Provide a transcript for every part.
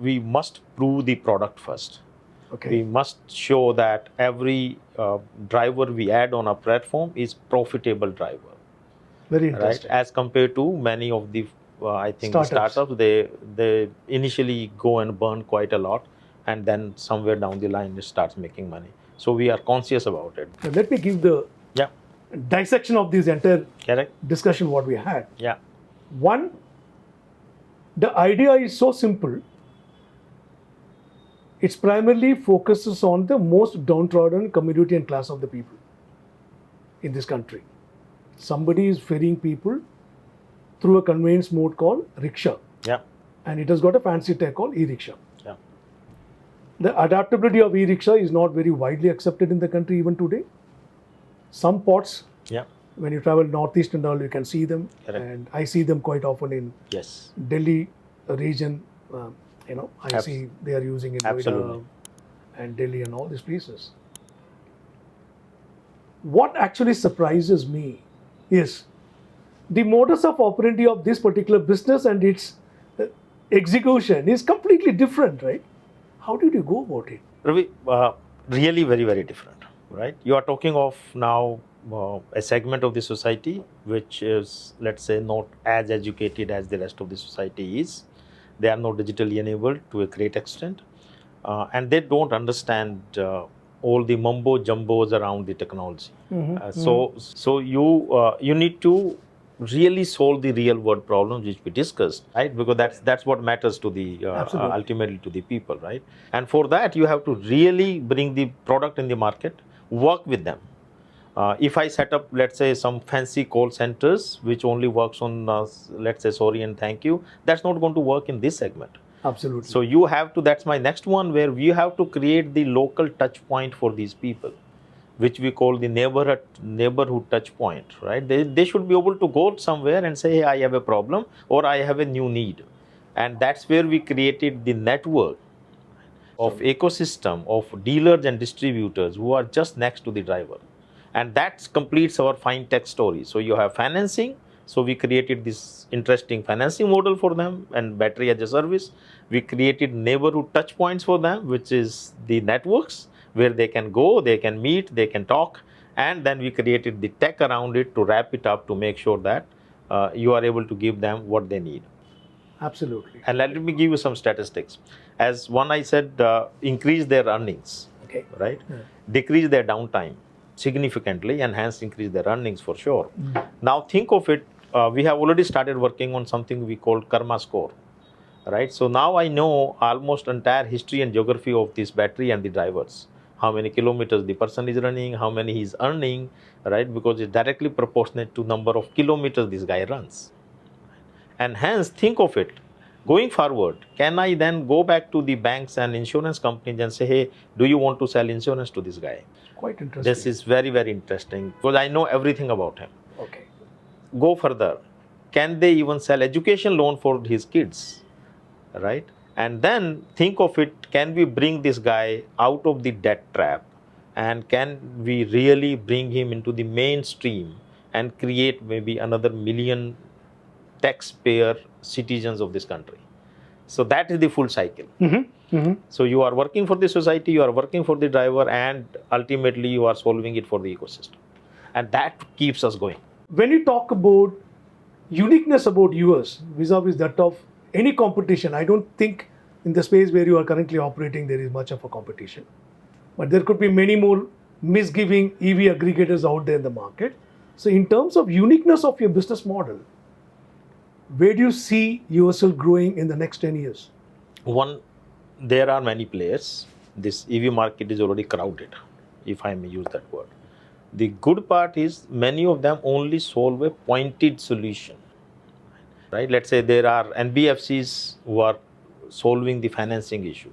we must prove the product first. Okay. We must show that every driver we add on our platform is profitable driver. Very Right, interesting. as compared to many of the I think startups, they initially go and burn quite a lot, and then somewhere down the line it starts making money. So we are conscious about it. Now let me give the dissection of this entire discussion what we had. Yeah. One, the idea is so simple. It's primarily focuses on the most downtrodden community and class of the people in this country. Somebody is ferrying people through a conveyance mode called rickshaw. Yeah. And it has got a fancy tag called e-rickshaw. Yeah. The adaptability of e-rickshaw is not very widely accepted in the country even today. Some pots, when you travel northeast and all, you can see them. Correct. And I see them quite often in Delhi region. I see they are using in Noida and Delhi and all these places. What actually surprises me is the modus of operandi of this particular business and its execution is completely different, right? How did you go about it? Ravi, really very, very different, right? You are talking of now a segment of the society which is, let's say, not as educated as the rest of the society is. They are not digitally enabled to a great extent, and they don't understand all the mumbo jumbos around the technology. So you need to really solve the real world problems which we discussed, right? Because that's what matters to the ultimately to the people, right? And for that you have to really bring the product in the market, work with them. If I set up, let's say, some fancy call centers which only works on let's say sorry and thank you, that's not going to work in this segment. Absolutely. So you have to, that's my next one, where we have to create the local touch point for these people, which we call the neighborhood touch point, right? They should be able to go somewhere and say, hey, I have a problem or I have a new need. And that's where we created the network of ecosystem of dealers and distributors who are just next to the driver. And that completes our fine tech story. So you have financing. So we created this interesting financing model for them and battery as a service. We created neighborhood touch points for them, which is the networks where they can go, they can meet, they can talk. And then we created the tech around it to wrap it up to make sure that you are able to give them what they need. Absolutely. And let me give you some statistics. As one I said, increase their earnings, right? Decrease their downtime significantly and hence increase their earnings for sure. Now think of it, we have already started working on something we call karma score, right? So now I know almost entire history and geography of this battery and the drivers, how many kilometers the person is running, how many he is earning, right? Because it's directly proportionate to number of kilometers this guy runs. And hence think of it, going forward, can I then go back to the banks and insurance companies and say, hey, do you want to sell insurance to this guy? Quite interesting. This is very, very interesting because I know everything about him. Okay. Go further. Can they even sell education loan for his kids, right? And then think of it, can we bring this guy out of the debt trap and can we really bring him into the mainstream and create maybe another million taxpayer citizens of this country? So that is the full cycle. So you are working for the society, you are working for the driver, and ultimately you are solving it for the ecosystem. And that keeps us going. When you talk about uniqueness about yours vis-a-vis that of any competition, I don't think in the space where you are currently operating there is much of a competition. But there could be many more misgiving EV aggregators out there in the market. So in terms of uniqueness of your business model, where do you see yourself growing in the next 10 years? One, there are many players. This EV market is already crowded, if I may use that word. The good part is many of them only solve a pointed solution, right? Let's say there are NBFCs who are solving the financing issue,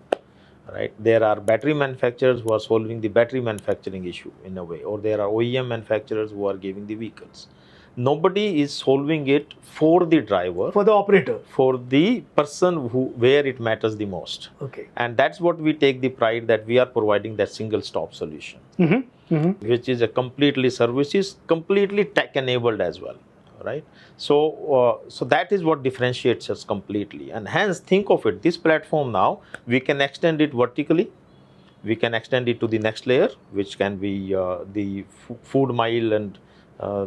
right? There are battery manufacturers who are solving the battery manufacturing issue in a way, or there are OEM manufacturers who are giving the vehicles. Nobody is solving it for the driver, for the operator, for the person where it matters the most. Okay. And that's what we take the pride that we are providing that single stop solution, which is a completely services, completely tech enabled as well, right? So that is what differentiates us completely. And hence, think of it, this platform now, we can extend it vertically. We can extend it to the next layer, which can be the food mile and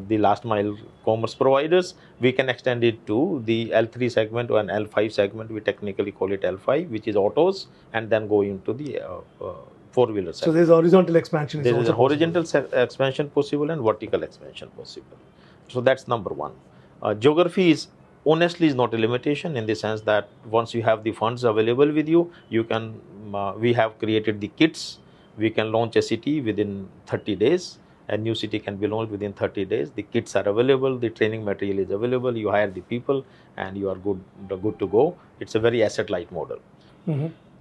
the last mile commerce providers. We can extend it to the L3 segment or an L5 segment. We technically call it L5, which is autos, and then go into the four-wheeler segment. So there's horizontal expansion. There is a horizontal expansion possible and vertical expansion possible. So that's number one. Geography is honestly is not a limitation, in the sense that once you have the funds available with you, you can. We have created the kits. We can launch a city within 30 days. A new city can be launched within 30 days. The kits are available. The training material is available. You hire the people, and you are good to go. It's a very asset-light model.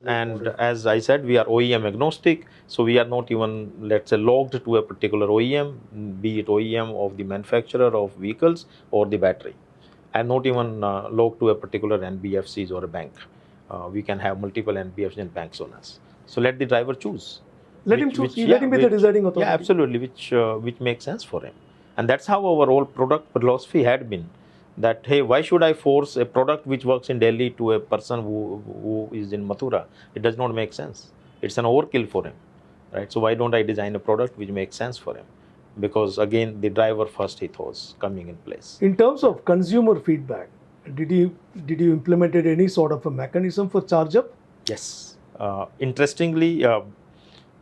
And as I said, we are OEM agnostic, so we are not even, let's say, logged to a particular OEM, be it OEM of the manufacturer of vehicles or the battery, and not even logged to a particular NBFCs or a bank. We can have multiple NBFCs and banks on us. So let the driver choose. Let him choose. Let him be the deciding authority. Yeah, absolutely, which makes sense for him. And that's how our whole product philosophy had been. That, hey, why should I force a product which works in Delhi to a person who is in Mathura? It does not make sense. It's an overkill for him, right? So why don't I design a product which makes sense for him? Because again, the driver first ethos coming in place. In terms of consumer feedback, did you implemented any sort of a mechanism for ChargeUp? Yes. Interestingly,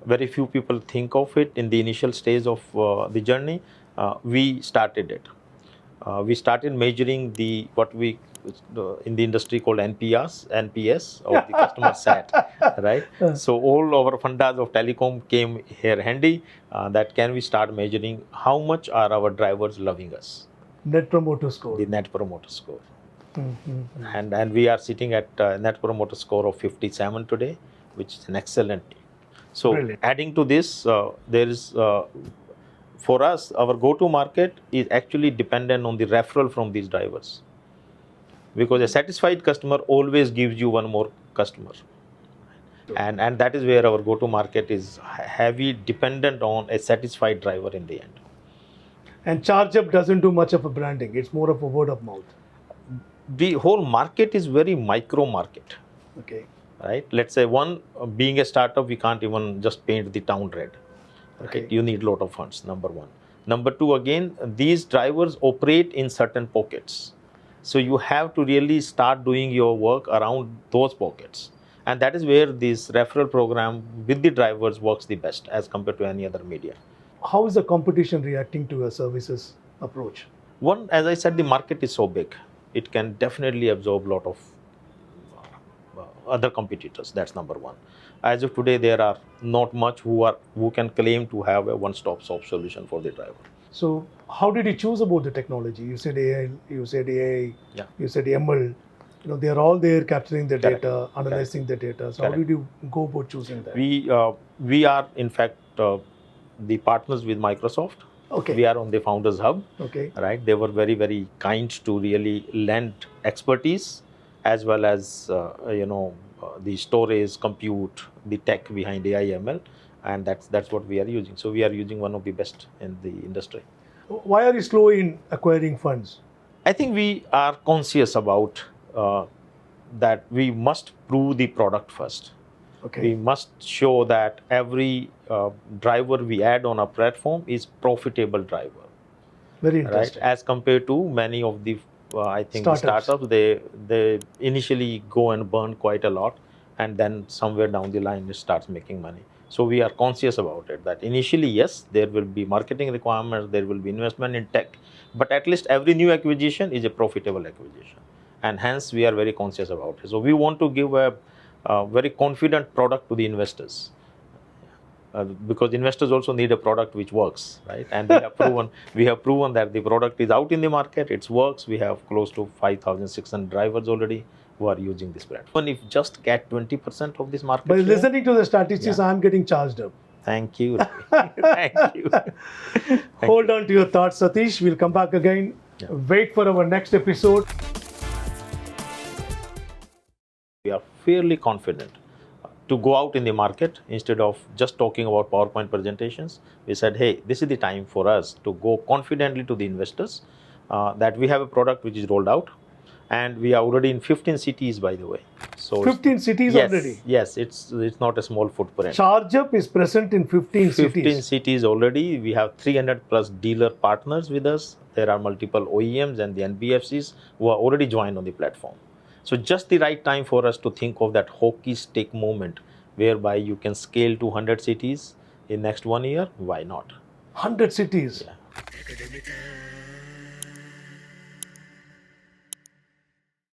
very few people think of it in the initial stage of the journey. We started it. We started measuring what we in the industry called NPS of the customer sat, right? So all our fundas of telecom came here handy. That can we start measuring how much are our drivers loving us? Net Promoter Score. The Net Promoter Score. And we are sitting at Net Promoter Score of 57 today, which is an excellent. So brilliant. Adding to this, there is. For us, our go-to market is actually dependent on the referral from these drivers, because a satisfied customer always gives you one more customer, and that is where our go-to market is heavy dependent on a satisfied driver in the end. And ChargeUp doesn't do much of a branding; it's more of a word of mouth. The whole market is very micro market. Okay. Right. Let's say being a startup, we can't even just paint the town red. Okay. You need a lot of funds, number one. Number two, again, these drivers operate in certain pockets. So you have to really start doing your work around those pockets. And that is where this referral program with the drivers works the best as compared to any other media. How is the competition reacting to your services approach? One, as I said, the market is so big. It can definitely absorb a lot of other competitors. That's number one. As of today, there are not much who can claim to have a one-stop shop solution for the driver. So, how did you choose about the technology? You said AI, you said ML. They are all there capturing the data, analyzing the data. So, how did you go about choosing that? We are in fact the partners with Microsoft. Okay. We are on the Founders Hub. Okay. Right. They were very, very kind to really lend expertise, as well as the storage, compute, the tech behind AI ML, and that's what we are using. So we are using one of the best in the industry. Why are you slow in acquiring funds? I think we are conscious about that we must prove the product first. Okay. We must show that every driver we add on our platform is profitable driver. Very interesting. Right? As compared to many of the I think startups, they initially go and burn quite a lot, and then somewhere down the line it starts making money. So we are conscious about it, that initially, yes, there will be marketing requirements, there will be investment in tech, but at least every new acquisition is a profitable acquisition, and hence we are very conscious about it. So we want to give a very confident product to the investors. Because investors also need a product which works, right? And we have proven that the product is out in the market, it works. We have close to 5,600 drivers already who are using this platform. If just get 20% of this market by share, listening to the statistics, I am getting charged up. Thank you. Thank you. Hold on to your thoughts, Sathish. We'll come back again. Yeah. Wait for our next episode. We are fairly confident to go out in the market instead of just talking about PowerPoint presentations. We said, hey, this is the time for us to go confidently to the investors that we have a product which is rolled out, and we are already in 15 cities, by the way. So 15 cities yes, already. yes, it's not a small footprint. ChargeUp is present in 15 15 cities. cities already. We have 300 plus dealer partners with us. There are multiple OEMs and the NBFCs who are already joined on the platform. So just the right time for us to think of that hockey stick moment whereby you can scale to 100 cities in next 1 year. Why not? 100 cities. Yeah.